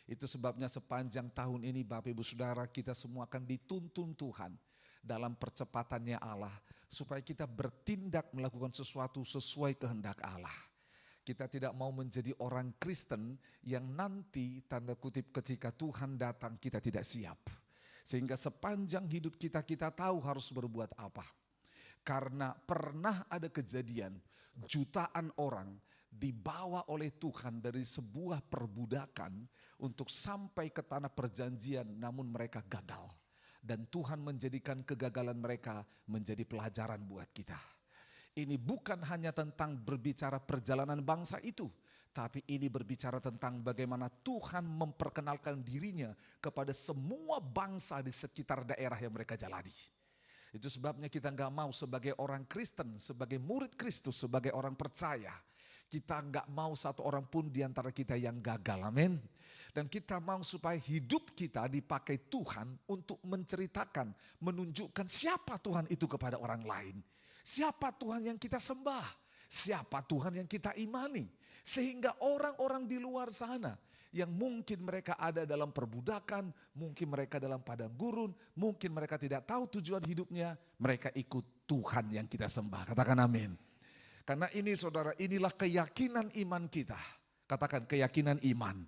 Itu sebabnya sepanjang tahun ini Bapak Ibu Saudara, kita semua akan dituntun Tuhan dalam percepatannya Allah, supaya kita bertindak melakukan sesuatu sesuai kehendak Allah. Kita tidak mau menjadi orang Kristen yang nanti tanda kutip ketika Tuhan datang kita tidak siap. Sehingga sepanjang hidup kita tahu harus berbuat apa. Karena pernah ada kejadian jutaan orang dibawa oleh Tuhan dari sebuah perbudakan untuk sampai ke tanah perjanjian, namun mereka gagal. Dan Tuhan menjadikan kegagalan mereka menjadi pelajaran buat kita. Ini bukan hanya tentang berbicara perjalanan bangsa itu, tapi ini berbicara tentang bagaimana Tuhan memperkenalkan dirinya kepada semua bangsa di sekitar daerah yang mereka jalani. Itu sebabnya kita nggak mau sebagai orang Kristen, sebagai murid Kristus, sebagai orang percaya, kita nggak mau satu orang pun di antara kita yang gagal, amin. Dan kita mau supaya hidup kita dipakai Tuhan untuk menceritakan, menunjukkan siapa Tuhan itu kepada orang lain. Siapa Tuhan yang kita sembah, siapa Tuhan yang kita imani. Sehingga orang-orang di luar sana yang mungkin mereka ada dalam perbudakan, mungkin mereka dalam padang gurun, mungkin mereka tidak tahu tujuan hidupnya, mereka ikut Tuhan yang kita sembah. Katakan amin. Karena ini saudara, inilah keyakinan iman kita. Katakan keyakinan iman.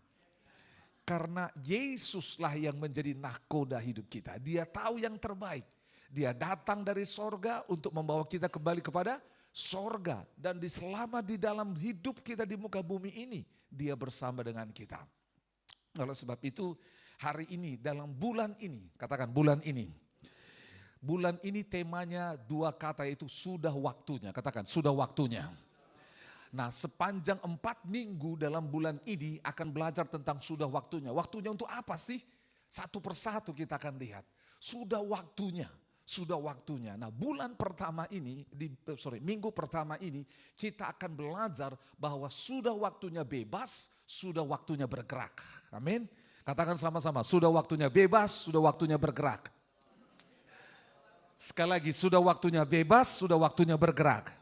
Karena Yesuslah yang menjadi nahkoda hidup kita. Dia tahu yang terbaik. Dia datang dari sorga untuk membawa kita kembali kepada sorga. Dan selama di dalam hidup kita di muka bumi ini, Dia bersama dengan kita. Oleh sebab itu hari ini dalam bulan ini, katakan bulan ini. Bulan ini temanya dua kata, yaitu sudah waktunya. Katakan sudah waktunya. Nah, sepanjang 4 minggu dalam bulan ini akan belajar tentang sudah waktunya. Waktunya untuk apa sih? Satu persatu kita akan lihat. Sudah waktunya. Sudah waktunya. Nah, bulan pertama ini, minggu pertama ini kita akan belajar bahwa sudah waktunya bebas, sudah waktunya bergerak. Amin. Katakan sama-sama, sudah waktunya bebas, sudah waktunya bergerak. Sekali lagi, sudah waktunya bebas, sudah waktunya bergerak.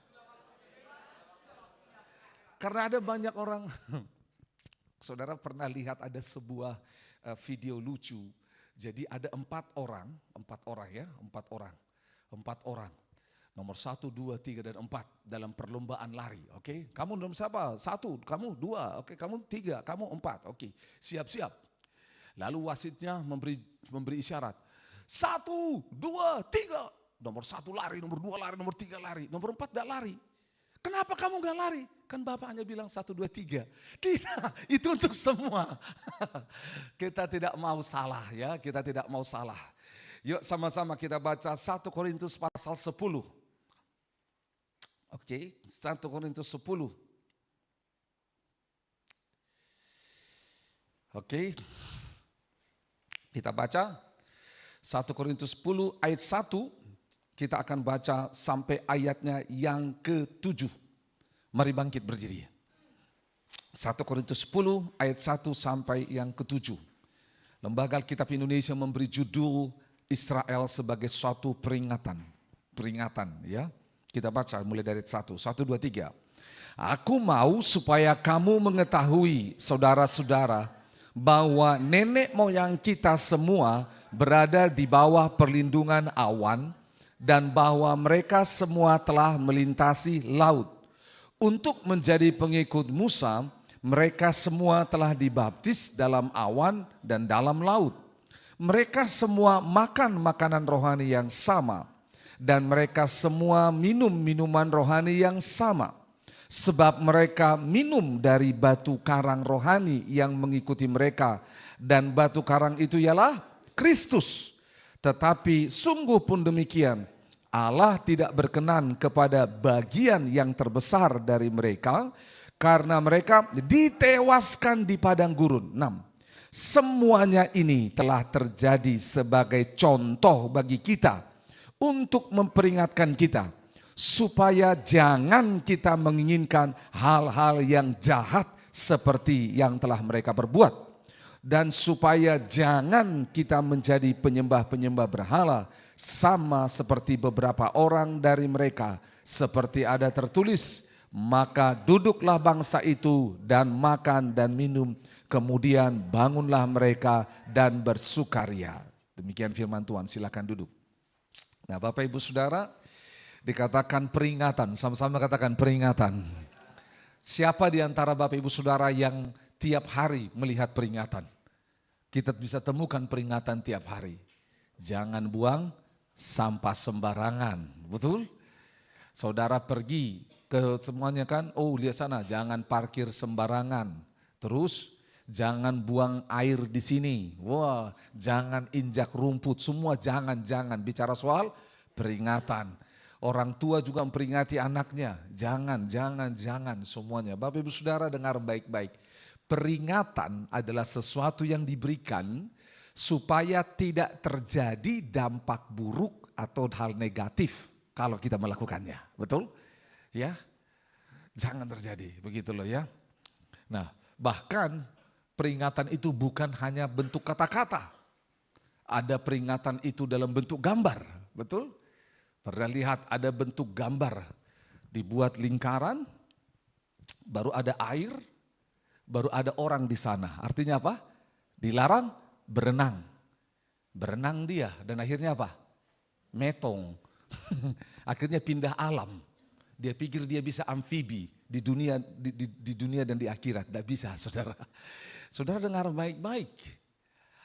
Karena ada banyak orang, saudara pernah lihat ada sebuah video lucu. Jadi ada 4 orang nomor 1, 2, 3 dan 4 dalam perlombaan lari. Oke, kamu nomor siapa? 1, kamu 2, oke, kamu 3, kamu 4. Oke, siap-siap. Lalu wasitnya memberi isyarat. 1, 2, 3. Nomor 1 lari, nomor 2 lari, nomor 3 lari, nomor 4 gak lari. Kenapa kamu gak lari? Kan Bapak hanya bilang 1, 2, 3. Kita itu untuk semua. Kita tidak mau salah ya, kita tidak mau salah. Yuk sama-sama kita baca 1 Korintus pasal 10. Oke, 1 Korintus 10. Oke, kita baca 1 Korintus 10 ayat 1. Kita akan baca sampai ayatnya yang ke-7. Mari bangkit berdiri. 1 Korintus 10 ayat 1 sampai yang ke-7. Lembaga Alkitab Indonesia memberi judul Israel sebagai suatu peringatan. Peringatan ya. Kita baca mulai dari 1, 2, 3. Aku mau supaya kamu mengetahui saudara-saudara bahwa nenek moyang kita semua berada di bawah perlindungan awan, dan bahwa mereka semua telah melintasi laut. Untuk menjadi pengikut Musa, mereka semua telah dibaptis dalam awan dan dalam laut. Mereka semua makan makanan rohani yang sama, dan mereka semua minum minuman rohani yang sama. Sebab mereka minum dari batu karang rohani yang mengikuti mereka, dan batu karang itu ialah Kristus. Tetapi sungguh pun demikian, Allah tidak berkenan kepada bagian yang terbesar dari mereka, karena mereka ditewaskan di padang gurun. 6. Semuanya ini telah terjadi sebagai contoh bagi kita, untuk memperingatkan kita, supaya jangan kita menginginkan hal-hal yang jahat seperti yang telah mereka perbuat. Dan supaya jangan kita menjadi penyembah-penyembah berhala, sama seperti beberapa orang dari mereka. Seperti ada tertulis, maka duduklah bangsa itu dan makan dan minum Kemudian bangunlah mereka dan bersukaria. Demikian firman Tuhan, silakan duduk. Nah Bapak Ibu Saudara, dikatakan peringatan, sama-sama katakan peringatan. Siapa di antara Bapak Ibu Saudara yang tiap hari melihat peringatan? Kita bisa temukan peringatan tiap hari. Jangan buang sampah sembarangan, betul? Saudara pergi ke semuanya kan, oh lihat sana, jangan parkir sembarangan. Terus jangan buang air di sini. Wah, jangan injak rumput. Semua jangan. Bicara soal peringatan. Orang tua juga memperingati anaknya. Jangan semuanya. Bapak Ibu Saudara dengar baik-baik. Peringatan adalah sesuatu yang diberikan supaya tidak terjadi dampak buruk atau hal negatif kalau kita melakukannya. Betul? Ya. Jangan terjadi. Begitu loh ya. Nah, bahkan peringatan itu bukan hanya bentuk kata-kata. Ada peringatan itu dalam bentuk gambar, betul? Pernah lihat ada bentuk gambar, dibuat lingkaran, baru ada air, baru ada orang di sana. Artinya apa? Dilarang berenang. Berenang dia dan akhirnya apa? Metong. Akhirnya pindah alam. Dia pikir dia bisa amfibi di dunia dan di akhirat. Tidak bisa saudara. Saudara dengar baik-baik.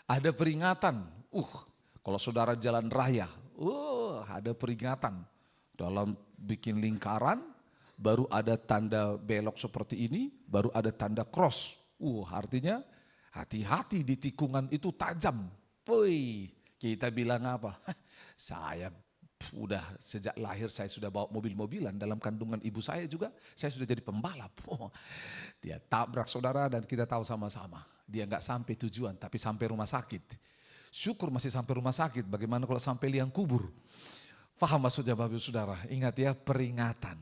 Ada peringatan. Kalau saudara jalan raya. Ada peringatan. Dalam bikin lingkaran. Baru ada tanda belok seperti ini. Baru ada tanda cross. Artinya hati-hati di tikungan itu tajam. Kita bilang apa? Saya udah sejak lahir saya sudah bawa mobil-mobilan, dalam kandungan ibu saya juga saya sudah jadi pembalap. Dia tabrak saudara dan kita tahu sama-sama. Dia nggak sampai tujuan tapi sampai rumah sakit. Syukur masih sampai rumah sakit, bagaimana kalau sampai liang kubur? Faham maksudnya Bapak Ibu Saudara? Ingat ya, peringatan.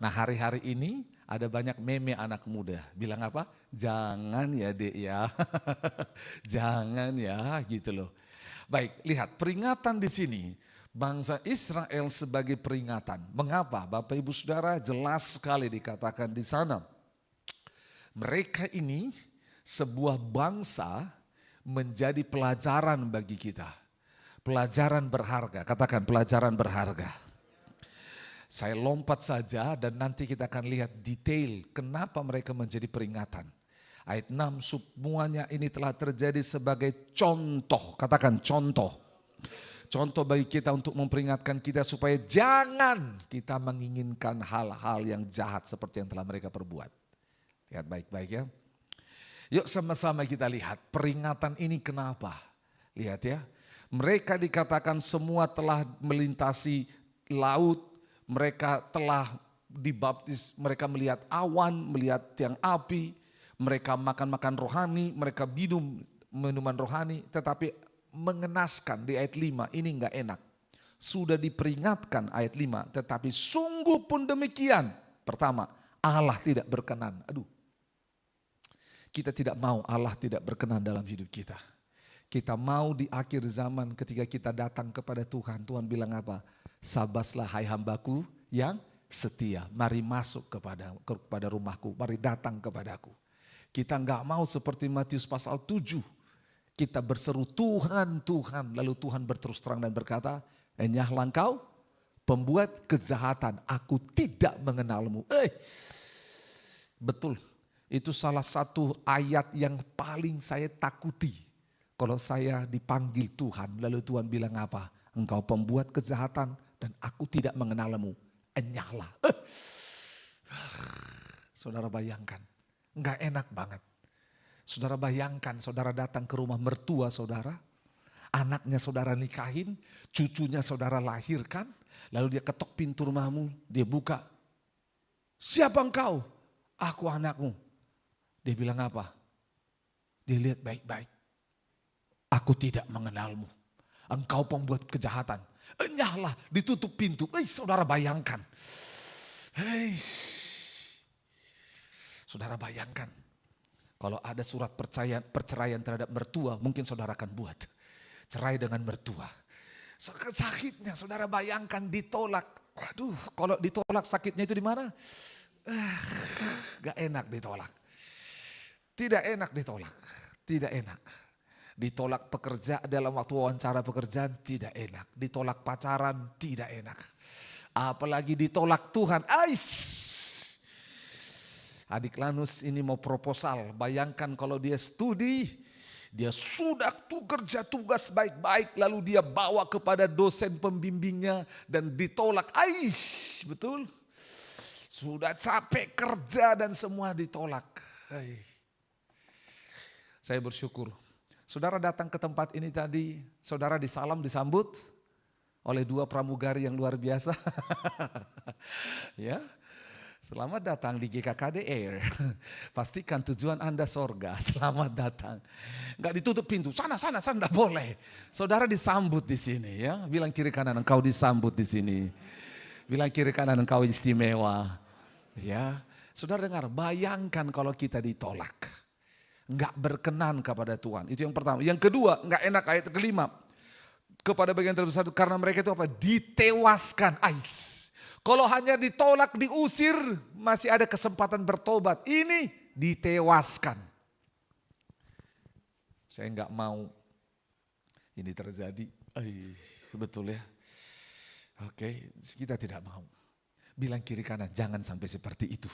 Nah hari-hari ini ada banyak meme anak muda. Bilang apa? Jangan ya dek ya. Jangan ya gitu loh. Baik, lihat peringatan di sini. Bangsa Israel sebagai peringatan. Mengapa? Bapak Ibu Saudara jelas sekali dikatakan di sana. Mereka ini sebuah bangsa menjadi pelajaran bagi kita. Pelajaran berharga, katakan pelajaran berharga. Saya lompat saja dan nanti kita akan lihat detail kenapa mereka menjadi peringatan. Ayat 6, semuanya ini telah terjadi sebagai contoh, katakan contoh. Contoh bagi kita untuk memperingatkan kita supaya jangan kita menginginkan hal-hal yang jahat seperti yang telah mereka perbuat. Lihat baik-baik ya. Yuk sama-sama kita lihat peringatan ini kenapa. Lihat ya. Mereka dikatakan semua telah melintasi laut. Mereka telah dibaptis. Mereka melihat awan, melihat tiang api. Mereka makan-makan rohani. Mereka minum minuman rohani. Tetapi mengenaskan di ayat 5 ini enggak enak. Sudah diperingatkan ayat 5 tetapi sungguh pun demikian. Pertama, Allah tidak berkenan. Kita tidak mau Allah tidak berkenan dalam hidup kita. Kita mau di akhir zaman ketika kita datang kepada Tuhan. Tuhan bilang apa? Sabaslah hai hambaku yang setia. Mari masuk kepada rumahku. Mari datang kepadaku. Kita enggak mau seperti Matius pasal 7. Kita berseru Tuhan, Tuhan. Lalu Tuhan berterus terang dan berkata, enyahlah engkau pembuat kejahatan. Aku tidak mengenalmu. Betul. Itu salah satu ayat yang paling saya takuti. Kalau saya dipanggil Tuhan, lalu Tuhan bilang apa? Engkau pembuat kejahatan dan aku tidak mengenalmu. Enyahlah. Saudara bayangkan, enggak enak banget. Saudara bayangkan saudara datang ke rumah mertua saudara, anaknya saudara nikahin, cucunya saudara lahirkan, lalu dia ketok pintu rumahmu, dia buka. Siapa engkau? Aku anakmu. Dia bilang apa? Dia lihat baik-baik. Aku tidak mengenalmu. Engkau pembuat kejahatan. Enyahlah, ditutup pintu. Saudara bayangkan. Saudara bayangkan. Kalau ada surat perceraian terhadap mertua, mungkin saudara akan buat. Cerai dengan mertua. Sakitnya saudara bayangkan ditolak. Waduh, kalau ditolak sakitnya itu di mana? Gak enak ditolak. Tidak enak ditolak, tidak enak. Ditolak pekerja dalam waktu wawancara pekerjaan tidak enak. Ditolak pacaran tidak enak. Apalagi ditolak Tuhan. Adik Lanus ini mau proposal. Bayangkan kalau dia studi, dia sudah kerja tugas baik-baik, lalu dia bawa kepada dosen pembimbingnya dan ditolak. Betul? Sudah capek kerja dan semua ditolak. Saya bersyukur. Saudara datang ke tempat ini tadi, saudara disambut oleh 2 pramugari yang luar biasa. Ya, selamat datang di GKKD Air. Pastikan tujuan Anda sorga. Selamat datang. Enggak ditutup pintu. Sana enggak boleh. Saudara disambut di sini ya. Bilang kiri kanan engkau disambut di sini. Bilang kiri kanan engkau istimewa. Ya. Saudara dengar, bayangkan kalau kita ditolak. Enggak berkenan kepada Tuhan. Itu yang pertama. Yang kedua, enggak enak ayat kelima. Kepada bagian terbesar karena mereka itu apa? Ditewaskan. Kalau hanya ditolak, diusir, masih ada kesempatan bertobat. Ini ditewaskan. Saya enggak mau ini terjadi. Betul ya. Oke, kita tidak mau. Bilang kiri kanan, jangan sampai seperti itu.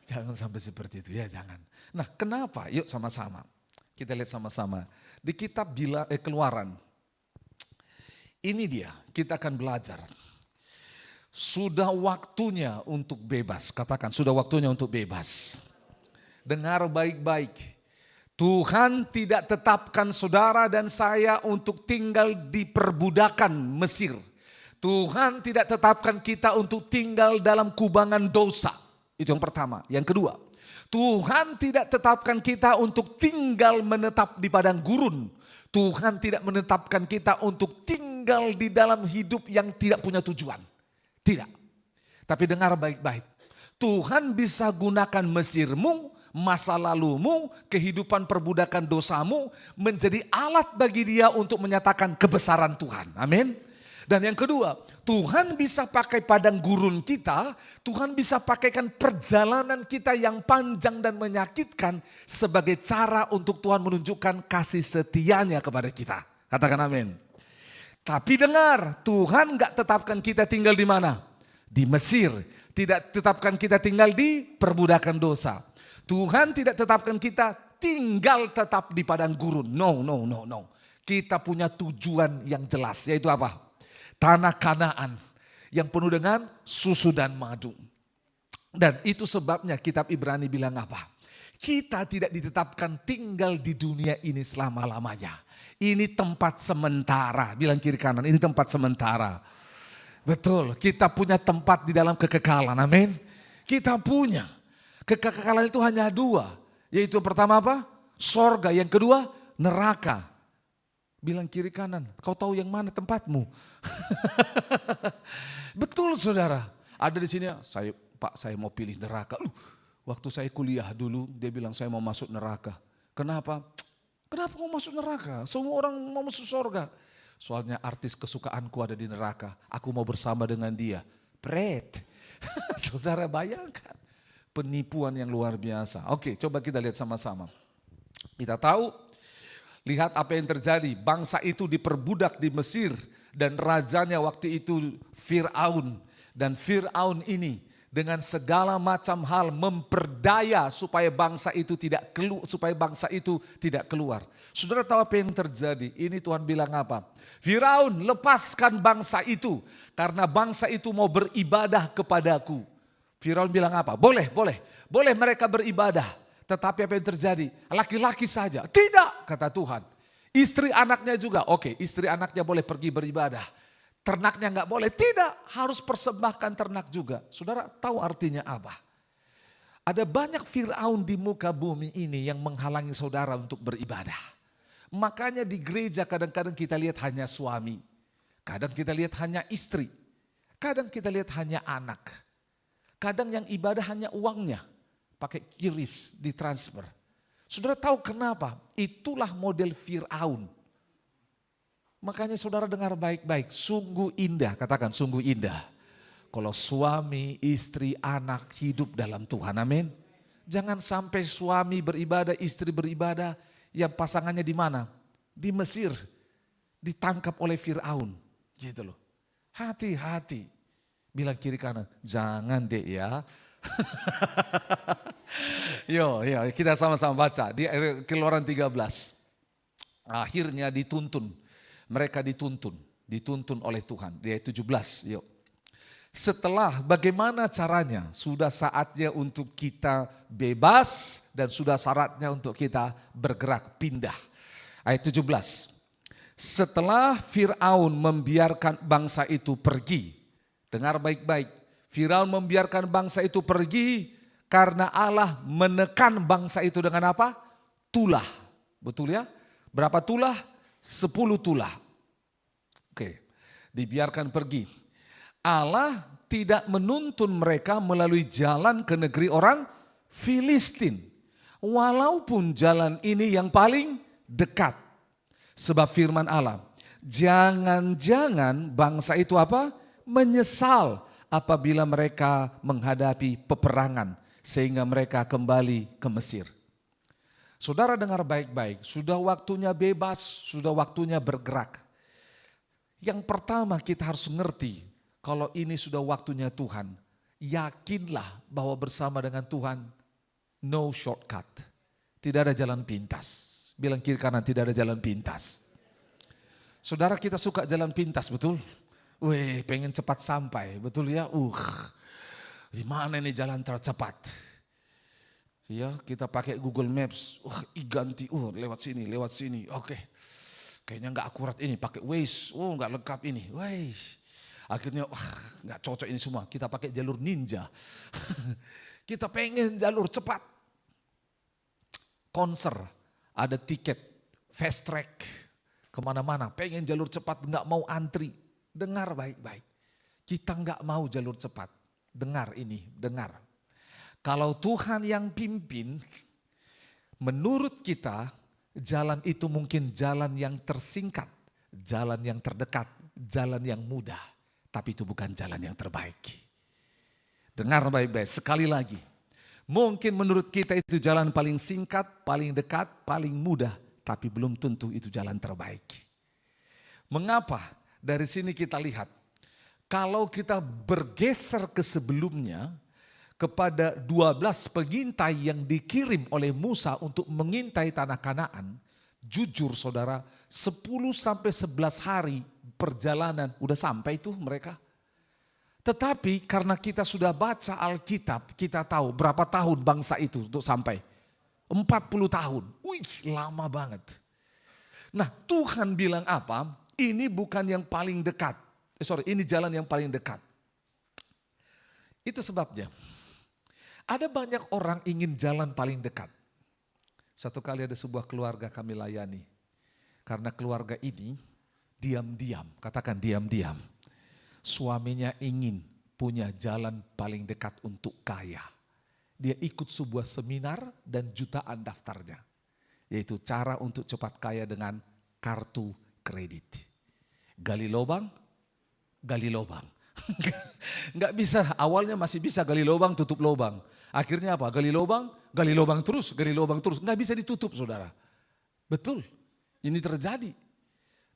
Jangan sampai seperti itu, ya jangan. Nah kenapa? Yuk sama-sama. Kita lihat sama-sama. Di kitab Keluaran. Ini dia, kita akan belajar. Sudah waktunya untuk bebas. Katakan, sudah waktunya untuk bebas. Dengar baik-baik. Tuhan tidak tetapkan saudara dan saya untuk tinggal di perbudakan Mesir. Tuhan tidak tetapkan kita untuk tinggal dalam kubangan dosa. Itu yang pertama. Yang kedua, Tuhan tidak tetapkan kita untuk tinggal menetap di padang gurun. Tuhan tidak menetapkan kita untuk tinggal di dalam hidup yang tidak punya tujuan. Tidak. Tapi dengar baik-baik. Tuhan bisa gunakan Mesirmu, masa lalumu, kehidupan perbudakan dosamu menjadi alat bagi Dia untuk menyatakan kebesaran Tuhan. Amin. Dan yang kedua, Tuhan bisa pakai padang gurun kita, Tuhan bisa pakaikan perjalanan kita yang panjang dan menyakitkan sebagai cara untuk Tuhan menunjukkan kasih setianya kepada kita. Katakan amin. Tapi dengar, Tuhan gak tetapkan kita tinggal di mana? Di Mesir. Tidak tetapkan kita tinggal di perbudakan dosa. Tuhan tidak tetapkan kita tinggal tetap di padang gurun. No. Kita punya tujuan yang jelas, yaitu apa? Tanah Kanaan yang penuh dengan susu dan madu. Dan itu sebabnya kitab Ibrani bilang apa? Kita tidak ditetapkan tinggal di dunia ini selama-lamanya. Ini tempat sementara. Bilang kiri kanan, ini tempat sementara. Betul, kita punya tempat di dalam kekekalan. Amin. Kita punya. Kekekalan itu hanya 2. Yaitu pertama apa? Sorga. Yang kedua neraka. Bilang kiri kanan, kau tahu yang mana tempatmu? Betul saudara. Ada di sini, saya mau pilih neraka. Waktu saya kuliah dulu, dia bilang saya mau masuk neraka. Kenapa? Kenapa mau masuk neraka? Semua orang mau masuk surga. Soalnya artis kesukaanku ada di neraka. Aku mau bersama dengan dia. Pret. Saudara bayangkan. Penipuan yang luar biasa. Oke, coba kita lihat sama-sama. Kita tahu. Lihat apa yang terjadi, bangsa itu diperbudak di Mesir dan rajanya waktu itu Fir'aun. Dan Fir'aun ini dengan segala macam hal memperdaya supaya bangsa itu tidak keluar. Saudara tahu apa yang terjadi? Ini Tuhan bilang apa? Fir'aun, lepaskan bangsa itu karena bangsa itu mau beribadah kepadaku. Fir'aun bilang apa? Boleh mereka beribadah. Tetapi apa yang terjadi? Laki-laki saja. Tidak, kata Tuhan. Istri anaknya juga. Oke, istri anaknya boleh pergi beribadah. Ternaknya enggak boleh. Tidak, harus persembahkan ternak juga. Saudara tahu artinya apa? Ada banyak Fir'aun di muka bumi ini yang menghalangi saudara untuk beribadah. Makanya di gereja kadang-kadang kita lihat hanya suami. Kadang kita lihat hanya istri. Kadang kita lihat hanya anak. Kadang yang ibadah hanya uangnya. Pakai kiris ditransfer. Saudara tahu kenapa? Itulah model Fir'aun. Makanya saudara dengar baik-baik. Sungguh indah, katakan sungguh indah. Kalau suami, istri, anak hidup dalam Tuhan, amin. Jangan sampai suami beribadah, istri beribadah, yang pasangannya di mana? Di Mesir, ditangkap oleh Firaun, gitu loh. Hati-hati. Bilang kiri kanan, jangan deh ya. Yo, kita sama-sama baca di Keluaran 13. Akhirnya dituntun, mereka dituntun oleh Tuhan. Di ayat 17, yuk. Setelah bagaimana caranya? Sudah saatnya untuk kita bebas dan sudah syaratnya untuk kita bergerak pindah. Ayat 17. Setelah Firaun membiarkan bangsa itu pergi. Dengar baik-baik. Firaun membiarkan bangsa itu pergi karena Allah menekan bangsa itu dengan apa? Tulah. Betul ya? Berapa tulah? 10 tulah. Oke, dibiarkan pergi. Allah tidak menuntun mereka melalui jalan ke negeri orang Filistin. Walaupun jalan ini yang paling dekat. Sebab firman Allah, jangan-jangan bangsa itu apa? Menyesal apabila mereka menghadapi peperangan. Sehingga mereka kembali ke Mesir. Saudara dengar baik-baik, sudah waktunya bebas, sudah waktunya bergerak. Yang pertama kita harus mengerti, kalau ini sudah waktunya Tuhan, yakinlah bahwa bersama dengan Tuhan, no shortcut. Tidak ada jalan pintas. Bilang kiri kanan, tidak ada jalan pintas. Saudara, kita suka jalan pintas, betul? Wih, pengen cepat sampai, betul ya? Di mana ini jalan tercepat? Ya, kita pakai Google Maps. Ganti, lewat sini. Oke. Kayaknya nggak akurat ini, pakai Waze. Nggak lengkap ini. Akhirnya nggak cocok ini semua. Kita pakai jalur ninja. Kita pengen jalur cepat. Konser, ada tiket, fast track, kemana-mana. Pengen jalur cepat, nggak mau antri. Dengar baik-baik. Kita nggak mau jalur cepat. Dengar ini, dengar. Kalau Tuhan yang pimpin, menurut kita jalan itu mungkin jalan yang tersingkat, jalan yang terdekat, jalan yang mudah. Tapi itu bukan jalan yang terbaik. Dengar baik-baik, sekali lagi. Mungkin menurut kita itu jalan paling singkat, paling dekat, paling mudah. Tapi belum tentu itu jalan terbaik. Mengapa? Dari sini kita lihat. Kalau kita bergeser ke sebelumnya, kepada 12 pengintai yang dikirim oleh Musa untuk mengintai tanah Kanaan, jujur saudara, 10-11 hari perjalanan udah sampai tuh mereka. Tetapi karena kita sudah baca Alkitab, kita tahu berapa tahun bangsa itu untuk sampai. 40 tahun, lama banget. Nah, Tuhan bilang apa? Ini bukan yang paling dekat. Ini jalan yang paling dekat. Itu sebabnya. Ada banyak orang ingin jalan paling dekat. Satu kali ada sebuah keluarga kami layani. Karena keluarga ini diam-diam, katakan diam-diam. Suaminya ingin punya jalan paling dekat untuk kaya. Dia ikut sebuah seminar dan jutaan daftarnya. Yaitu cara untuk cepat kaya dengan kartu kredit. Gali lubang, gali lubang. Nggak bisa, awalnya masih bisa gali lubang, tutup lubang. Akhirnya apa? Gali lubang terus, gali lubang terus. Nggak bisa ditutup saudara. Betul, ini terjadi.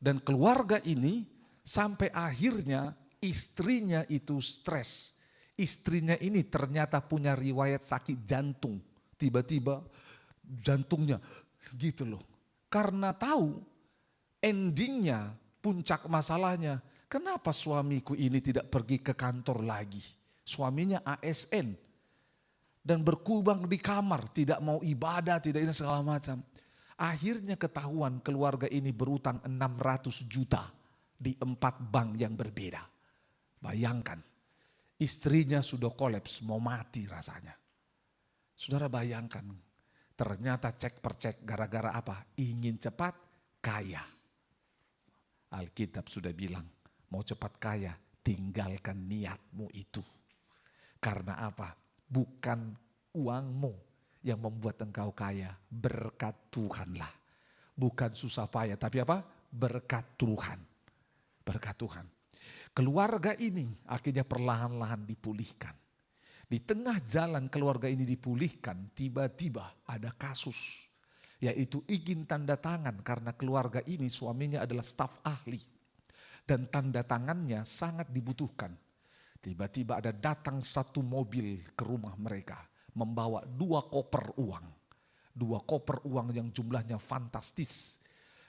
Dan keluarga ini sampai akhirnya istrinya itu stres. Istrinya ini ternyata punya riwayat sakit jantung. Tiba-tiba jantungnya gitu loh. Karena tahu endingnya, puncak masalahnya, kenapa suamiku ini tidak pergi ke kantor lagi? Suaminya ASN. Dan berkubang di kamar, tidak mau ibadah, tidak ini segala macam. Akhirnya ketahuan keluarga ini berutang 600 juta di 4 bank yang berbeda. Bayangkan, istrinya sudah kolaps, mau mati rasanya. Saudara bayangkan, ternyata cek per cek gara-gara apa? Ingin cepat kaya. Alkitab sudah bilang, mau cepat kaya, tinggalkan niatmu itu. Karena apa? Bukan uangmu yang membuat engkau kaya, berkat Tuhanlah. Bukan susah payah, tapi apa? Berkat Tuhan. Berkat Tuhan. Keluarga ini akhirnya perlahan-lahan dipulihkan. Di tengah jalan keluarga ini dipulihkan, tiba-tiba ada kasus. Yaitu izin tanda tangan karena keluarga ini suaminya adalah staf ahli. Dan tanda tangannya sangat dibutuhkan. Tiba-tiba ada datang satu mobil ke rumah mereka. Membawa 2 koper uang. 2 koper uang yang jumlahnya fantastis.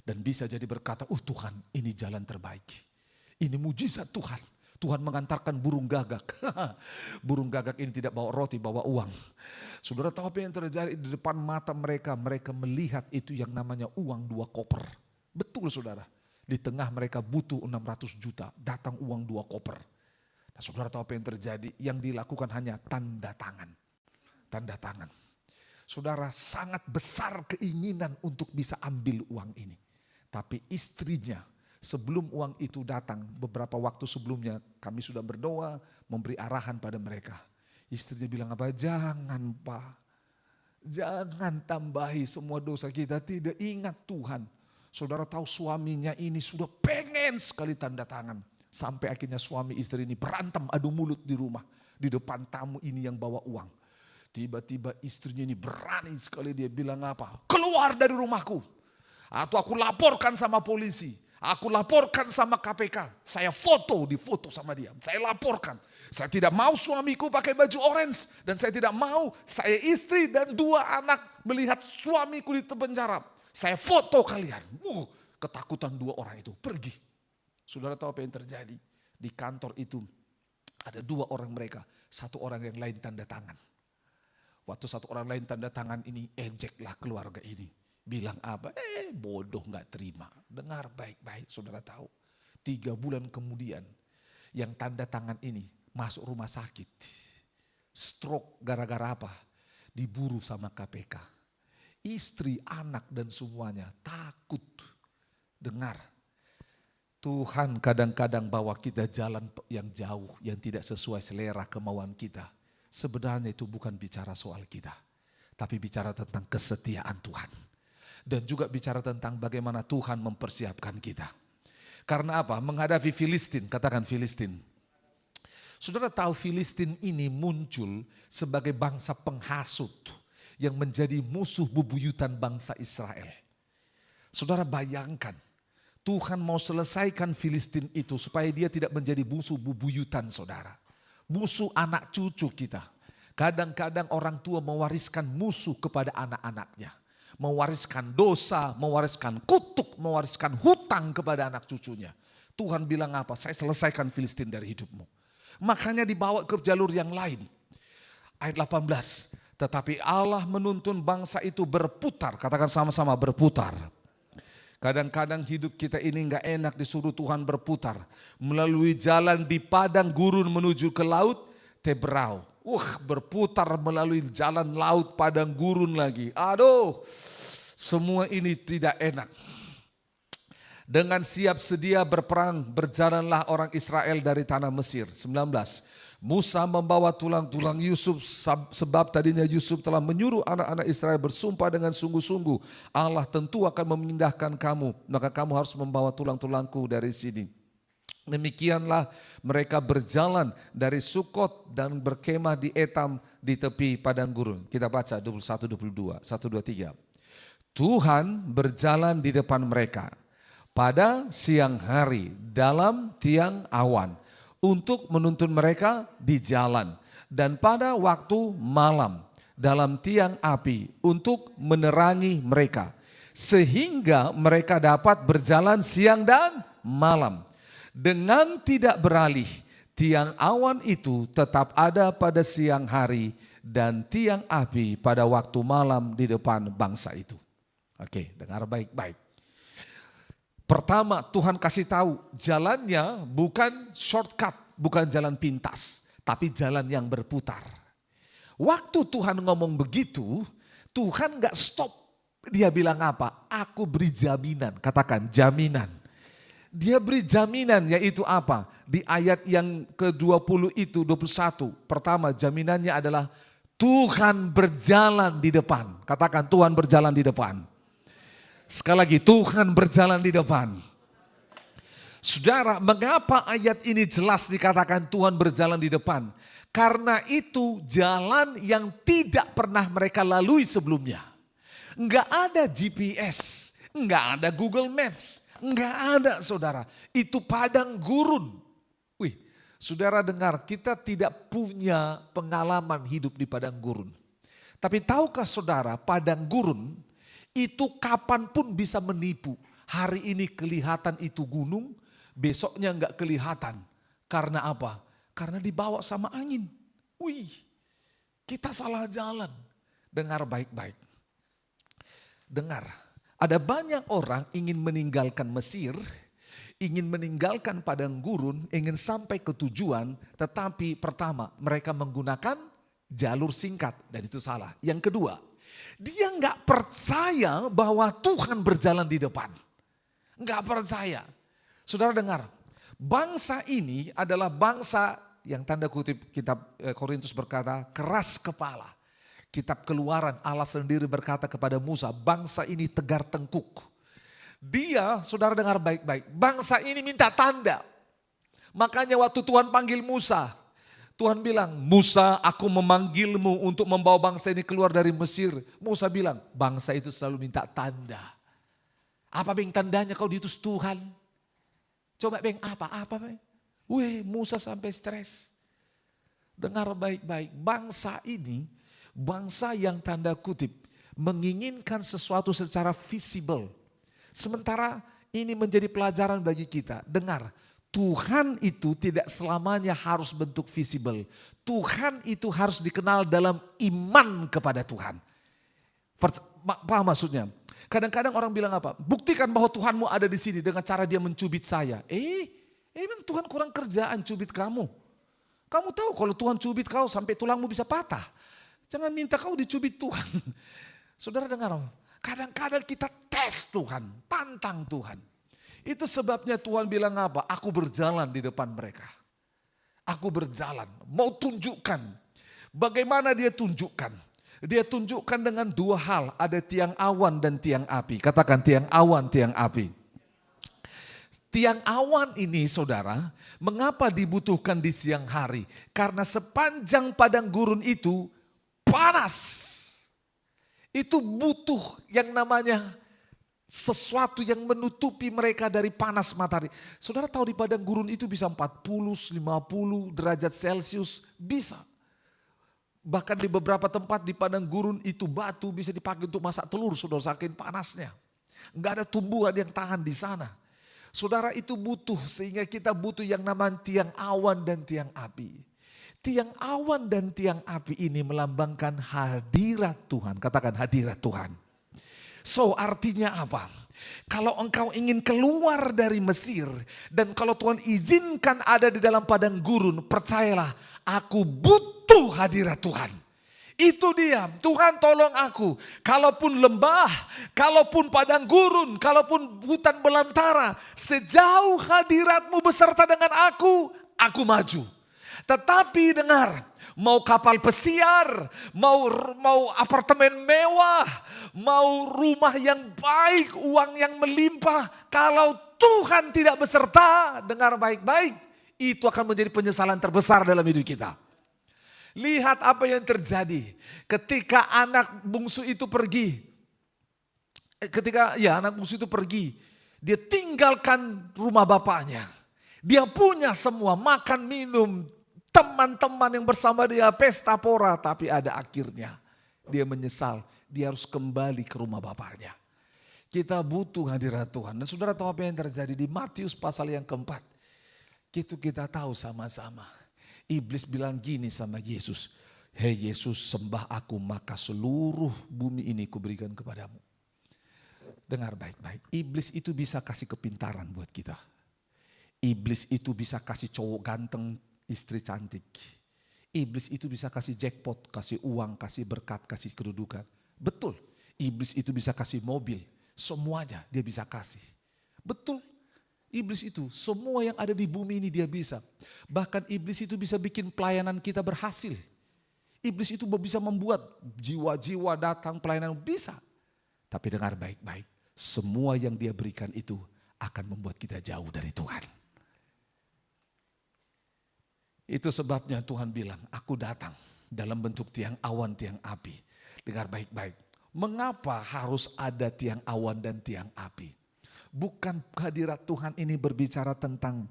Dan bisa jadi berkata, Tuhan ini jalan terbaik. Ini mujizat Tuhan. Tuhan mengantarkan burung gagak. Burung gagak ini tidak bawa roti, bawa uang. Saudara tahu apa yang terjadi di depan mata mereka? Mereka melihat itu yang namanya uang 2 koper. Betul saudara. Di tengah mereka butuh 600 juta. Datang uang 2 koper. Nah, saudara tahu apa yang terjadi? Yang dilakukan hanya tanda tangan. Tanda tangan. Saudara sangat besar keinginan untuk bisa ambil uang ini. Tapi istrinya sebelum uang itu datang, beberapa waktu sebelumnya kami sudah berdoa, memberi arahan pada mereka. Istrinya bilang apa? Jangan Pak, jangan tambahi semua dosa kita, tidak ingat Tuhan. Saudara tahu suaminya ini sudah pengen sekali tanda tangan. Sampai akhirnya suami istri ini berantem adu mulut di rumah. Di depan tamu ini yang bawa uang. Tiba-tiba istrinya ini berani sekali, dia bilang apa? Keluar dari rumahku. Atau aku laporkan sama polisi. Aku laporkan sama KPK. Saya difoto sama dia. Saya laporkan. Saya tidak mau suamiku pakai baju orange. Dan saya tidak mau saya istri dan 2 anak melihat suamiku di penjara. Saya foto kalian. Ketakutan 2 orang itu pergi. Saudara tahu apa yang terjadi? Di kantor itu ada 2 orang mereka. 1 orang yang lain tanda tangan. Waktu 1 orang lain tanda tangan ini, ejeklah keluarga ini. Bilang apa? Bodoh gak terima. Dengar baik-baik saudara tahu. 3 bulan kemudian yang tanda tangan ini masuk rumah sakit. Stroke gara-gara apa? Diburu sama KPK. Istri, anak dan semuanya takut. Dengar. Tuhan kadang-kadang bawa kita jalan yang jauh, yang tidak sesuai selera kemauan kita. Sebenarnya itu bukan bicara soal kita. Tapi bicara tentang kesetiaan Tuhan. Dan juga bicara tentang bagaimana Tuhan mempersiapkan kita. Karena apa? Menghadapi Filistin, katakan Filistin. Saudara tahu Filistin ini muncul sebagai bangsa penghasut yang menjadi musuh bebuyutan bangsa Israel. Saudara bayangkan, Tuhan mau selesaikan Filistin itu supaya dia tidak menjadi musuh bebuyutan saudara. Musuh anak cucu kita. Kadang-kadang orang tua mewariskan musuh kepada anak-anaknya. Mewariskan dosa, mewariskan kutuk, mewariskan hutang kepada anak cucunya. Tuhan bilang apa? Saya selesaikan Filistin dari hidupmu. Makanya dibawa ke jalur yang lain. Ayat 18. Tetapi Allah menuntun bangsa itu berputar. Katakan sama-sama berputar. Kadang-kadang hidup kita ini gak enak disuruh Tuhan berputar. Melalui jalan di padang gurun menuju ke laut Teberau. Berputar melalui jalan laut padang gurun lagi. Aduh, semua ini tidak enak. Dengan siap sedia berperang, berjalanlah orang Israel dari tanah Mesir. 19. Musa membawa tulang-tulang Yusuf, sebab tadinya Yusuf telah menyuruh anak-anak Israel bersumpah dengan sungguh-sungguh, Allah tentu akan memindahkan kamu, maka kamu harus membawa tulang-tulangku dari sini. Demikianlah mereka berjalan dari Sukot dan berkemah di Etam di tepi padang gurun. Kita baca 21-22, 1-2-3. Tuhan berjalan di depan mereka pada siang hari dalam tiang awan untuk menuntun mereka di jalan, dan pada waktu malam dalam tiang api untuk menerangi mereka, sehingga mereka dapat berjalan siang dan malam. Dengan tidak beralih, tiang awan itu tetap ada pada siang hari dan tiang api pada waktu malam di depan bangsa itu. Oke, dengar baik-baik. Pertama, Tuhan kasih tahu jalannya bukan shortcut, bukan jalan pintas, tapi jalan yang berputar. Waktu Tuhan ngomong begitu, Tuhan gak stop. Dia bilang apa? Aku beri jaminan, katakan jaminan. Dia beri jaminan, yaitu apa? Di ayat yang ke-20 itu, 21. Pertama, jaminannya adalah Tuhan berjalan di depan. Katakan Tuhan berjalan di depan. Sekali lagi, Tuhan berjalan di depan. Saudara, mengapa ayat ini jelas dikatakan Tuhan berjalan di depan? Karena itu jalan yang tidak pernah mereka lalui sebelumnya. Enggak ada GPS, enggak ada Google Maps, enggak ada saudara. Itu padang gurun. Wih, saudara dengar, kita tidak punya pengalaman hidup di padang gurun. Tapi tahukah saudara, padang gurun itu kapanpun bisa menipu. Hari ini kelihatan itu gunung, besoknya enggak kelihatan. Karena apa? Karena dibawa sama angin. Wih, kita salah jalan. Dengar baik-baik. Dengar, ada banyak orang ingin meninggalkan Mesir, ingin meninggalkan padang gurun, ingin sampai ke tujuan, tetapi pertama mereka menggunakan jalur singkat dan itu salah. Yang kedua, dia nggak percaya bahwa Tuhan berjalan di depan. Nggak percaya. Saudara dengar, bangsa ini adalah bangsa yang tanda kutip kitab Korintus berkata keras kepala. Kitab Keluaran Allah sendiri berkata kepada Musa, bangsa ini tegar tengkuk. Dia, saudara dengar baik-baik, bangsa ini minta tanda. Makanya waktu Tuhan panggil Musa, Tuhan bilang, Musa aku memanggilmu untuk membawa bangsa ini keluar dari Mesir. Musa bilang, bangsa itu selalu minta tanda. Apa beng tandanya kau diutus Tuhan? Coba beng apa beng? Wih, Musa sampai stres. Dengar baik-baik, bangsa ini bangsa yang tanda kutip menginginkan sesuatu secara visible. Sementara ini menjadi pelajaran bagi kita. Dengar, Tuhan itu tidak selamanya harus bentuk visible. Tuhan itu harus dikenal dalam iman kepada Tuhan. Paham maksudnya? Kadang-kadang orang bilang apa? Buktikan bahwa Tuhanmu ada di sini dengan cara dia mencubit saya. Emang Tuhan kurang kerjaan cubit kamu. Kamu tahu kalau Tuhan cubit kau sampai tulangmu bisa patah. Jangan minta kau dicubit Tuhan. Saudara dengar, kadang-kadang kita tes Tuhan, tantang Tuhan. Itu sebabnya Tuhan bilang apa? Aku berjalan di depan mereka. Aku berjalan, mau tunjukkan. Bagaimana dia tunjukkan? Dia tunjukkan dengan dua hal, ada tiang awan dan tiang api. Katakan tiang awan, tiang api. Tiang awan ini saudara, mengapa dibutuhkan di siang hari? Karena sepanjang padang gurun itu panas. Itu butuh yang namanya sesuatu yang menutupi mereka dari panas matahari. Saudara tahu di padang gurun itu bisa 40, 50 derajat Celcius, bisa. Bahkan di beberapa tempat di padang gurun itu batu bisa dipakai untuk masak telur, saudara, saking panasnya. Enggak ada tumbuhan yang tahan di sana. Saudara itu butuh, sehingga kita butuh yang namanya tiang awan dan tiang api. Tiang awan dan tiang api ini melambangkan hadirat Tuhan. Katakan hadirat Tuhan. So artinya apa? Kalau engkau ingin keluar dari Mesir dan kalau Tuhan izinkan ada di dalam padang gurun, percayalah aku butuh hadirat Tuhan. Itu dia, Tuhan tolong aku. Kalaupun lembah, kalaupun padang gurun, kalaupun hutan belantara, sejauh hadiratmu beserta dengan aku maju. Tetapi dengar, mau kapal pesiar, mau apartemen mewah, mau rumah yang baik, uang yang melimpah, kalau Tuhan tidak beserta, dengar baik-baik, itu akan menjadi penyesalan terbesar dalam hidup kita. Lihat apa yang terjadi ketika anak bungsu itu pergi. Anak bungsu itu pergi, dia tinggalkan rumah bapaknya. Dia punya semua, makan, minum, teman-teman yang bersama dia, pesta pora, tapi ada akhirnya. Dia menyesal, dia harus kembali ke rumah bapaknya. Kita butuh hadirat Tuhan. Dan saudara tahu apa yang terjadi di Matius pasal yang keempat. Itu kita tahu sama-sama. Iblis bilang gini sama Yesus. Hei Yesus, sembah aku maka seluruh bumi ini kuberikan kepadamu. Dengar baik-baik. Iblis itu bisa kasih kepintaran buat kita. Iblis itu bisa kasih cowok ganteng, istri cantik. Iblis itu bisa kasih jackpot, kasih uang, kasih berkat, kasih kedudukan. Betul. Iblis itu bisa kasih mobil. Semuanya dia bisa kasih. Betul. Iblis itu semua yang ada di bumi ini dia bisa. Bahkan iblis itu bisa bikin pelayanan kita berhasil. Iblis itu bisa membuat jiwa-jiwa datang pelayanan, bisa. Tapi dengar baik-baik. Semua yang dia berikan itu akan membuat kita jauh dari Tuhan. Itu sebabnya Tuhan bilang, aku datang dalam bentuk tiang awan, tiang api. Dengar baik-baik. Mengapa harus ada tiang awan dan tiang api? Bukan hadirat Tuhan ini berbicara tentang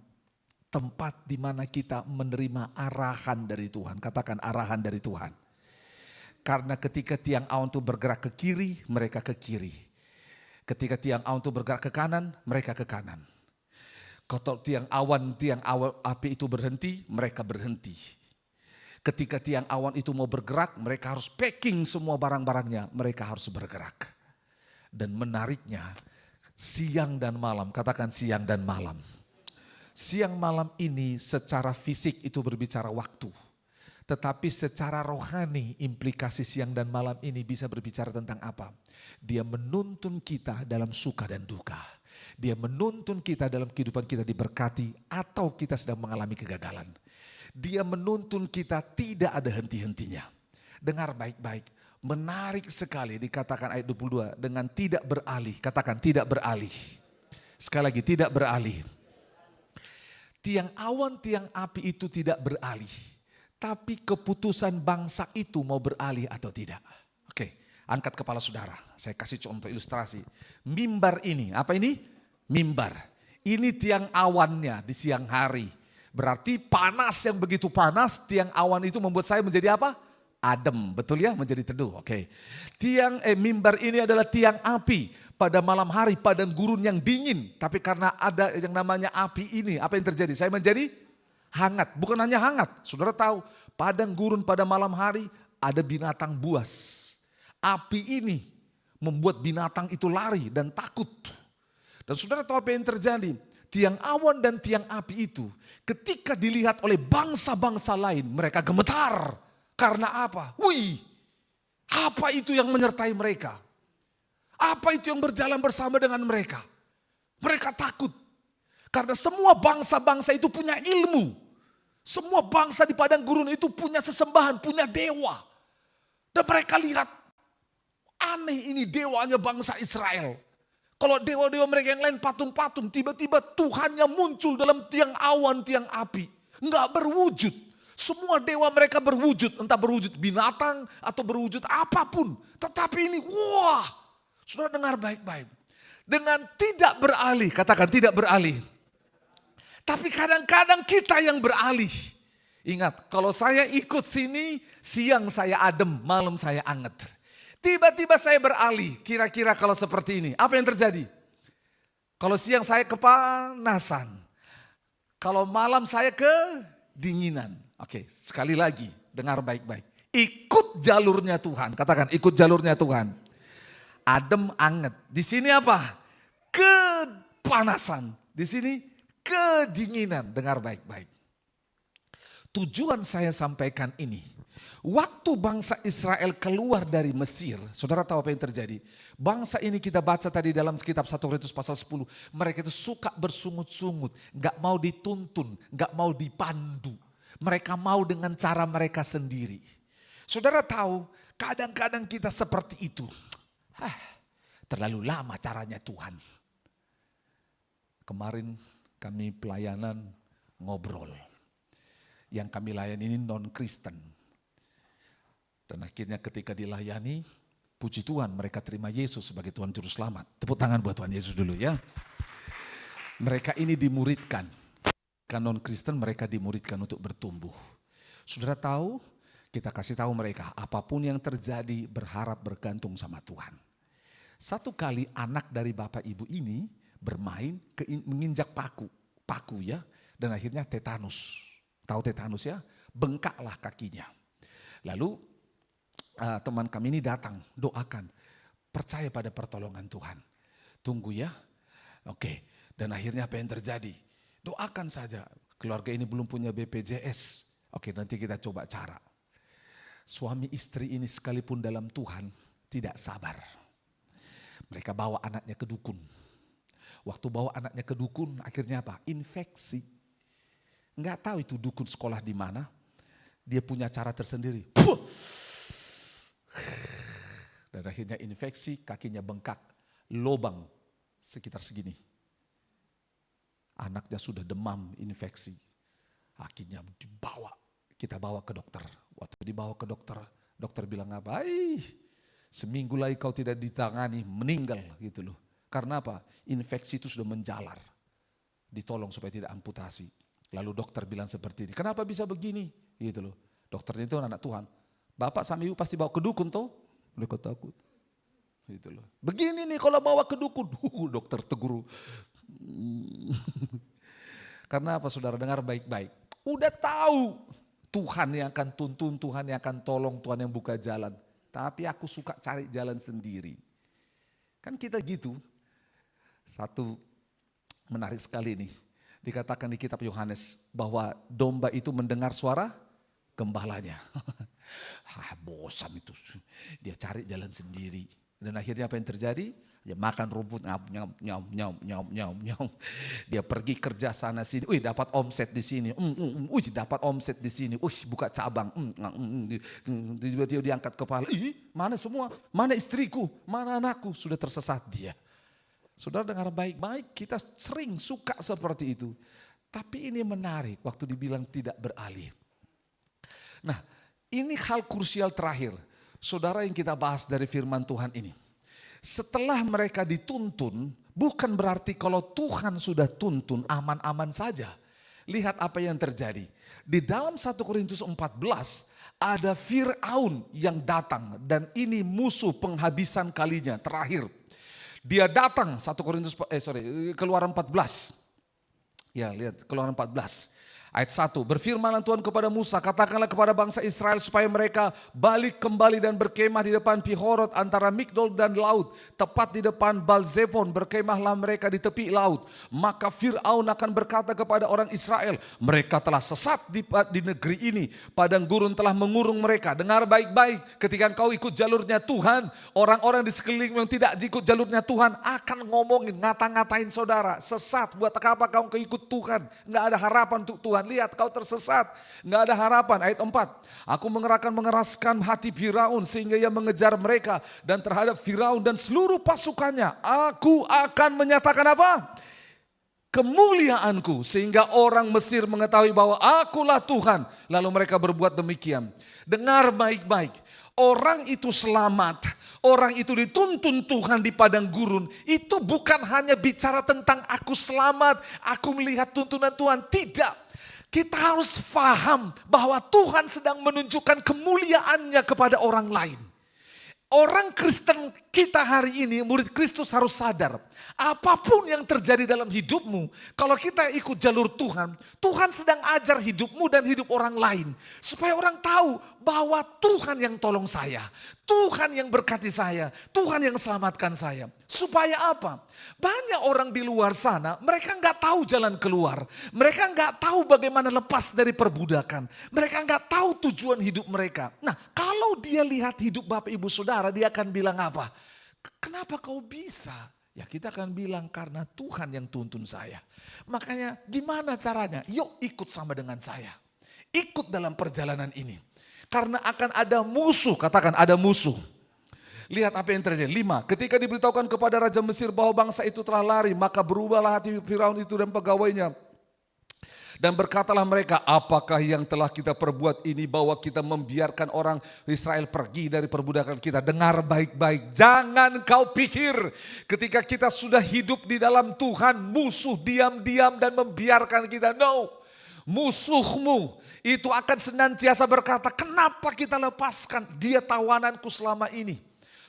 tempat di mana kita menerima arahan dari Tuhan. Katakan arahan dari Tuhan. Karena ketika tiang awan itu bergerak ke kiri, mereka ke kiri. Ketika tiang awan itu bergerak ke kanan, mereka ke kanan. Kalau tiang awan api itu berhenti, mereka berhenti. Ketika tiang awan itu mau bergerak, mereka harus packing semua barang-barangnya, mereka harus bergerak. Dan menariknya, siang dan malam, katakan siang dan malam. Siang malam ini secara fisik itu berbicara waktu. Tetapi secara rohani implikasi siang dan malam ini bisa berbicara tentang apa? Dia menuntun kita dalam suka dan duka. Dia menuntun kita dalam kehidupan kita diberkati atau kita sedang mengalami kegagalan. Dia menuntun kita tidak ada henti-hentinya. Dengar baik-baik, menarik sekali dikatakan ayat 22 dengan tidak beralih. Katakan tidak beralih. Sekali lagi tidak beralih. Tiang awan, tiang api itu tidak beralih. Tapi keputusan bangsa itu mau beralih atau tidak. Oke, angkat kepala saudara. Saya kasih contoh ilustrasi. Mimbar ini, apa ini? Mimbar. Ini tiang awannya di siang hari. Berarti panas yang begitu panas, tiang awan itu membuat saya menjadi apa? Adem, betul ya? Menjadi teduh. Oke. Mimbar ini adalah tiang api. Pada malam hari padang gurun yang dingin. Tapi karena ada yang namanya api ini, apa yang terjadi? Saya menjadi hangat. Bukan hanya hangat. Saudara tahu, padang gurun pada malam hari ada binatang buas. Api ini membuat binatang itu lari dan takut. Dan saudara tahu apa yang terjadi? Tiang awan dan tiang api itu ketika dilihat oleh bangsa-bangsa lain, mereka gemetar. Karena apa? Wih, apa itu yang menyertai mereka? Apa itu yang berjalan bersama dengan mereka? Mereka takut. Karena semua bangsa-bangsa itu punya ilmu. Semua bangsa di padang gurun itu punya sesembahan, punya dewa. Dan mereka lihat, aneh ini dewanya bangsa Israel. Kalau dewa-dewa mereka yang lain patung-patung, tiba-tiba Tuhannya muncul dalam tiang awan, tiang api. Enggak berwujud. Semua dewa mereka berwujud, entah berwujud binatang atau berwujud apapun. Tetapi ini, wah, saudara dengar baik-baik. Dengan tidak beralih, katakan tidak beralih. Tapi kadang-kadang kita yang beralih. Ingat, kalau saya ikut sini, siang saya adem, malam saya anget. Tiba-tiba saya beralih, kira-kira kalau seperti ini, apa yang terjadi? Kalau siang saya kepanasan, kalau malam saya kedinginan. Oke, sekali lagi, dengar baik-baik. Ikut jalurnya Tuhan, katakan ikut jalurnya Tuhan. Adem, anget. Di sini apa? Kepanasan. Di sini kedinginan, dengar baik-baik. Tujuan saya sampaikan ini, waktu bangsa Israel keluar dari Mesir, saudara tahu apa yang terjadi? Bangsa ini kita baca tadi dalam kitab 1 Korintus pasal 10, mereka itu suka bersungut-sungut, gak mau dituntun, gak mau dipandu. Mereka mau dengan cara mereka sendiri. Saudara tahu, kadang-kadang kita seperti itu. Terlalu lama caranya Tuhan. Kemarin kami pelayanan ngobrol. Yang kami layani ini non-Kristen. Dan akhirnya ketika dilayani, puji Tuhan mereka terima Yesus sebagai Tuhan Juru Selamat. Tepuk tangan buat Tuhan Yesus dulu ya. Mereka ini dimuridkan. Kan non-Kristen mereka dimuridkan untuk bertumbuh. Saudara tahu, kita kasih tahu mereka apapun yang terjadi berharap bergantung sama Tuhan. Satu kali anak dari bapak ibu ini bermain menginjak paku ya, dan akhirnya tetanus. Tahu tetanus ya? Bengkaklah kakinya. Lalu teman kami ini datang, doakan, percaya pada pertolongan Tuhan. Tunggu ya. Oke, dan akhirnya apa yang terjadi? Doakan saja. Keluarga ini belum punya BPJS. Oke, nanti kita coba cara. Suami istri ini sekalipun dalam Tuhan tidak sabar. Mereka bawa anaknya ke dukun. Waktu bawa anaknya ke dukun, akhirnya apa? Infeksi. Enggak tahu itu dukun sekolah di mana. Dia punya cara tersendiri. Dan akhirnya infeksi, kakinya bengkak. Lobang sekitar segini. Anaknya sudah demam, infeksi. Akhirnya kita bawa ke dokter. Waktu dibawa ke dokter, dokter bilang apa? Seminggu lagi kau tidak ditangani, meninggal gitu loh. Karena apa? Infeksi itu sudah menjalar. Ditolong supaya tidak amputasi. Lalu dokter bilang seperti ini, kenapa bisa begini? Gitu loh. Dokternya itu anak Tuhan. Bapak sama ibu pasti bawa ke dukun toh? Mereka takut. Gitu loh. Begini nih kalau bawa ke dukun. Dokter tegur. Karena apa saudara, dengar baik-baik. Udah tahu Tuhan yang akan tuntun, Tuhan yang akan tolong, Tuhan yang buka jalan. Tapi aku suka cari jalan sendiri. Kan kita gitu. Satu menarik sekali nih. Dikatakan di kitab Yohanes bahwa domba itu mendengar suara gembalanya. Bosan itu. Dia cari jalan sendiri. Dan akhirnya apa yang terjadi? Dia makan rumput, nyam. Dia pergi kerja sana sini, dapat omset di sini, dapat omset di sini, buka cabang, tiba-tiba diangkat kepala, mana semua, mana istriku, mana anakku, sudah tersesat dia. Saudara dengar baik-baik, kita sering suka seperti itu. Tapi ini menarik waktu dibilang tidak beralih. Nah, ini hal krusial terakhir, saudara, yang kita bahas dari firman Tuhan ini. Setelah mereka dituntun, bukan berarti kalau Tuhan sudah tuntun aman-aman saja. Lihat apa yang terjadi. Di dalam 1 Korintus 14 ada Firaun yang datang dan ini musuh penghabisan kalinya terakhir. Dia datang Keluaran 14. Ya, lihat Keluaran 14. Ayat 1, berfirmanlah Tuhan kepada Musa, katakanlah kepada bangsa Israel supaya mereka balik kembali dan berkemah di depan Pihorot antara Migdol dan laut. Tepat di depan Baal-Zephon berkemahlah mereka di tepi laut. Maka Fir'aun akan berkata kepada orang Israel, mereka telah sesat di negeri ini. Padang gurun telah mengurung mereka. Dengar baik-baik, ketika kau ikut jalurnya Tuhan, orang-orang di sekeliling yang tidak ikut jalurnya Tuhan akan ngomongin, ngata-ngatain saudara. Sesat, buat apa kau ikut Tuhan? Nggak ada harapan untuk Tuhan. Lihat kau tersesat, nggak ada harapan. Ayat 4, aku mengeraskan hati Firaun sehingga ia mengejar mereka, dan terhadap Firaun dan seluruh pasukannya aku akan menyatakan apa? Kemuliaanku, sehingga orang Mesir mengetahui bahwa akulah Tuhan. Lalu mereka berbuat demikian. Dengar baik-baik, orang itu selamat, orang itu dituntun Tuhan di padang gurun. Itu bukan hanya bicara tentang aku selamat, aku melihat tuntunan Tuhan. Tidak. Kita harus paham bahwa Tuhan sedang menunjukkan kemuliaannya kepada orang lain. Orang Kristen kita hari ini, murid Kristus harus sadar, apapun yang terjadi dalam hidupmu, kalau kita ikut jalur Tuhan, Tuhan sedang ajar hidupmu dan hidup orang lain. Supaya orang tahu bahwa Tuhan yang tolong saya, Tuhan yang berkati saya, Tuhan yang selamatkan saya. Supaya apa? Banyak orang di luar sana, mereka nggak tahu jalan keluar. Mereka nggak tahu bagaimana lepas dari perbudakan. Mereka nggak tahu tujuan hidup mereka. Nah, kalau dia lihat hidup Bapak Ibu Saudara, dia akan bilang apa? Kenapa kau bisa? Ya kita akan bilang karena Tuhan yang tuntun saya. Makanya gimana caranya? Yuk ikut sama dengan saya. Ikut dalam perjalanan ini. Karena akan ada musuh, katakan ada musuh. Lihat apa yang terjadi. 5. Ketika diberitahukan kepada Raja Mesir bahwa bangsa itu telah lari, maka berubahlah hati Firaun itu dan pegawainya. Dan berkatalah mereka, apakah yang telah kita perbuat ini bahwa kita membiarkan orang Israel pergi dari perbudakan kita. Dengar baik-baik, jangan kau pikir ketika kita sudah hidup di dalam Tuhan, musuh diam-diam dan membiarkan kita. No, musuhmu itu akan senantiasa berkata, kenapa kita lepaskan dia tawananku selama ini.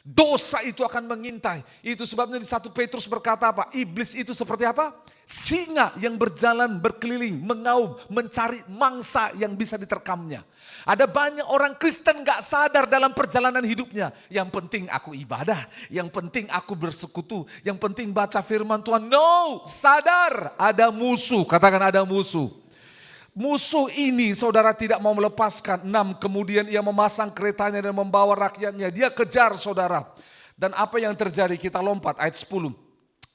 Dosa itu akan mengintai. Itu sebabnya di 1 Petrus berkata apa? Iblis itu seperti apa? Singa yang berjalan berkeliling, mengaum, mencari mangsa yang bisa diterkamnya. Ada banyak orang Kristen gak sadar dalam perjalanan hidupnya. Yang penting aku ibadah, yang penting aku bersekutu, yang penting baca firman Tuhan. No, sadar ada musuh, katakan ada musuh. Musuh ini saudara tidak mau melepaskan. 6, kemudian ia memasang keretanya dan membawa rakyatnya. Dia kejar saudara. Dan apa yang terjadi? Kita lompat ayat 10.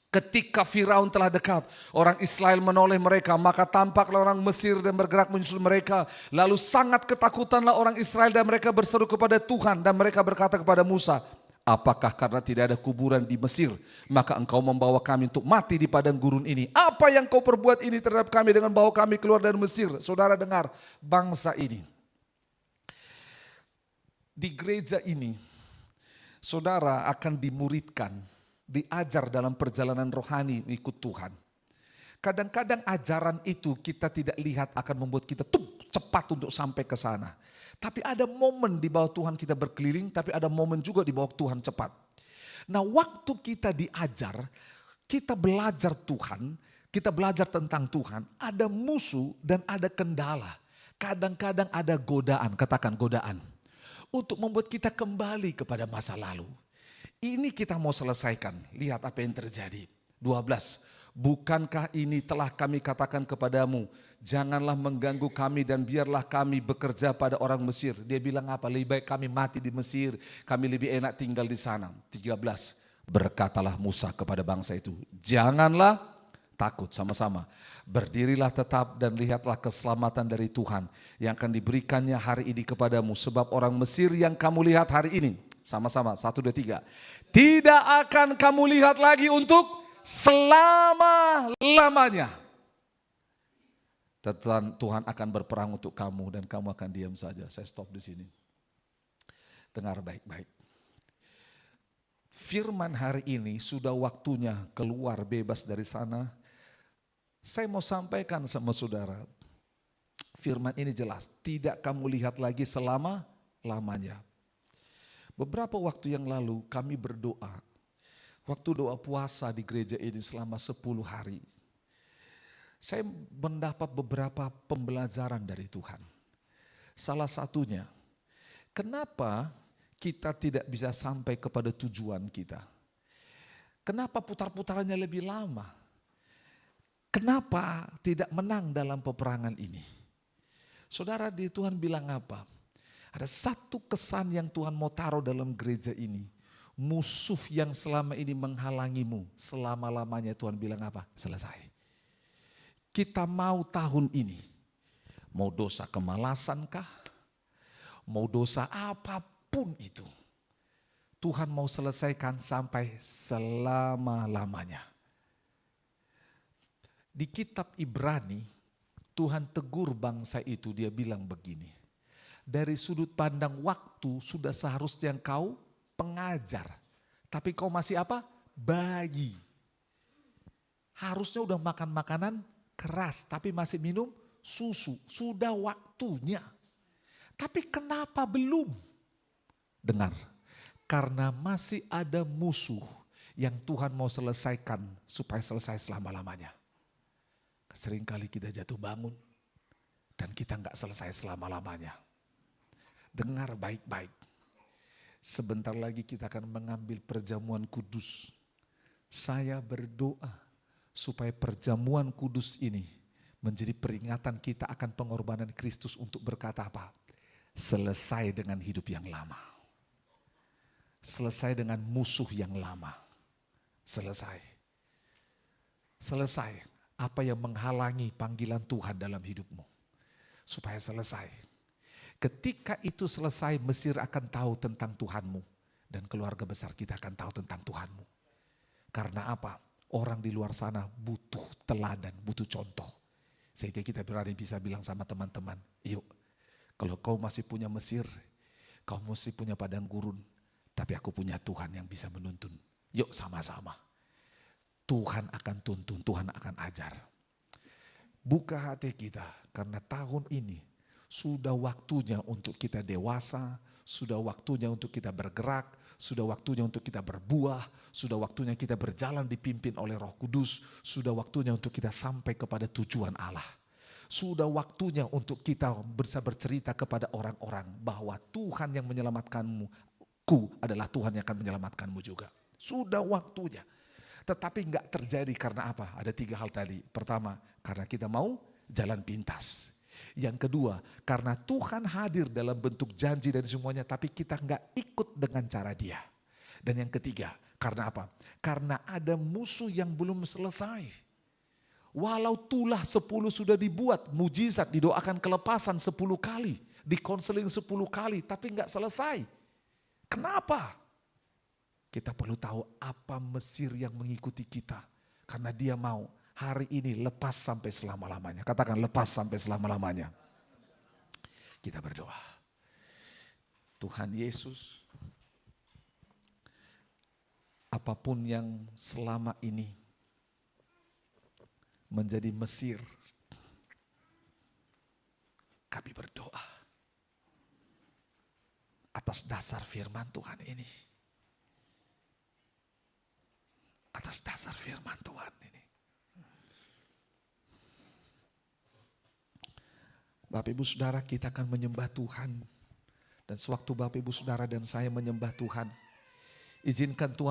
Ketika Firaun telah dekat, orang Israel menoleh mereka, maka tampaklah orang Mesir dan bergerak menyusul mereka. Lalu sangat ketakutanlah orang Israel dan mereka berseru kepada Tuhan. Dan mereka berkata kepada Musa, Apakah karena tidak ada kuburan di Mesir, maka engkau membawa kami untuk mati di padang gurun ini? Apa yang kau perbuat ini terhadap kami dengan bawa kami keluar dari Mesir? Saudara dengar, bangsa ini, di gereja ini, saudara akan dimuridkan, diajar dalam perjalanan rohani ikut Tuhan. Kadang-kadang ajaran itu kita tidak lihat akan membuat kita cepat untuk sampai ke sana. Tapi ada momen di bawah Tuhan kita berkeliling, tapi ada momen juga di bawah Tuhan cepat. Nah, waktu kita diajar, kita belajar Tuhan, kita belajar tentang Tuhan, ada musuh dan ada kendala. Kadang-kadang ada godaan, katakan godaan, untuk membuat kita kembali kepada masa lalu. Ini kita mau selesaikan, lihat apa yang terjadi. 12, bukankah ini telah kami katakan kepadamu, janganlah mengganggu kami dan biarlah kami bekerja pada orang Mesir. Dia bilang apa? Lebih baik kami mati di Mesir, kami lebih enak tinggal di sana. 13, berkatalah Musa kepada bangsa itu, janganlah takut, sama-sama. Berdirilah tetap dan lihatlah keselamatan dari Tuhan yang akan diberikannya hari ini kepadamu. Sebab orang Mesir yang kamu lihat hari ini, sama-sama, 1, 2, 3. Tidak akan kamu lihat lagi untuk selama-lamanya. Tuhan akan berperang untuk kamu dan kamu akan diam saja. Saya stop di sini. Dengar baik-baik. Firman hari ini sudah waktunya keluar bebas dari sana. Saya mau sampaikan sama saudara. Firman ini jelas. Tidak kamu lihat lagi selama-lamanya. Beberapa waktu yang lalu kami berdoa. Waktu doa puasa di gereja ini selama 10 hari. Saya mendapat beberapa pembelajaran dari Tuhan. Salah satunya, kenapa kita tidak bisa sampai kepada tujuan kita? Kenapa putar-putarannya lebih lama? Kenapa tidak menang dalam peperangan ini? Saudara, di Tuhan bilang apa? Ada satu kesan yang Tuhan mau taruh dalam gereja ini. Musuh yang selama ini menghalangimu, selama-lamanya Tuhan bilang apa? Selesai. Kita mau tahun ini, mau dosa kemalasan kah? Mau dosa apapun itu, Tuhan mau selesaikan sampai selama-lamanya. Di kitab Ibrani, Tuhan tegur bangsa itu, dia bilang begini, dari sudut pandang waktu sudah seharusnya kau pengajar, tapi kau masih apa? Bayi. Harusnya udah makan makanan keras, tapi masih minum susu. Sudah waktunya. Tapi kenapa belum? Dengar, karena masih ada musuh yang Tuhan mau selesaikan supaya selesai selama-lamanya. Seringkali kita jatuh bangun dan kita nggak selesai selama-lamanya. Dengar baik-baik. Sebentar lagi kita akan mengambil perjamuan kudus. Saya berdoa supaya perjamuan kudus ini menjadi peringatan kita akan pengorbanan Kristus untuk berkata apa? Selesai dengan hidup yang lama. Selesai dengan musuh yang lama. Selesai. Selesai apa yang menghalangi panggilan Tuhan dalam hidupmu. Supaya selesai. Ketika itu selesai, Mesir akan tahu tentang Tuhanmu. Dan keluarga besar kita akan tahu tentang Tuhanmu. Karena apa? Orang di luar sana butuh teladan, butuh contoh. Sehingga kita berani bisa bilang sama teman-teman, yuk kalau kau masih punya Mesir, kau masih punya padang gurun, tapi aku punya Tuhan yang bisa menuntun. Yuk sama-sama. Tuhan akan tuntun, Tuhan akan ajar. Buka hati kita, karena tahun ini sudah waktunya untuk kita dewasa, sudah waktunya untuk kita bergerak, sudah waktunya untuk kita berbuah, sudah waktunya kita berjalan dipimpin oleh Roh Kudus, sudah waktunya untuk kita sampai kepada tujuan Allah. Sudah waktunya untuk kita bisa bercerita kepada orang-orang bahwa Tuhan yang menyelamatkanmu, adalah Tuhan yang akan menyelamatkanmu juga. Sudah waktunya. Tetapi enggak terjadi karena apa? Ada 3 hal tadi. Pertama, karena kita mau jalan pintas. Yang kedua, karena Tuhan hadir dalam bentuk janji dan semuanya, tapi kita enggak ikut dengan cara dia. Dan yang ketiga, karena apa? Karena ada musuh yang belum selesai. Walau tulah 10 sudah dibuat, mujizat, didoakan kelepasan 10 kali, dikonseling 10 kali, tapi enggak selesai. Kenapa? Kita perlu tahu apa Mesir yang mengikuti kita. Karena dia mau hari ini lepas sampai selama-lamanya. Katakan lepas sampai selama-lamanya. Kita berdoa. Tuhan Yesus, apapun yang selama ini menjadi Mesir, kami berdoa atas dasar firman Tuhan ini. Atas dasar firman Tuhan ini. Bapak Ibu Saudara, kita akan menyembah Tuhan. Dan sewaktu Bapak Ibu Saudara dan saya menyembah Tuhan, izinkan Tuhan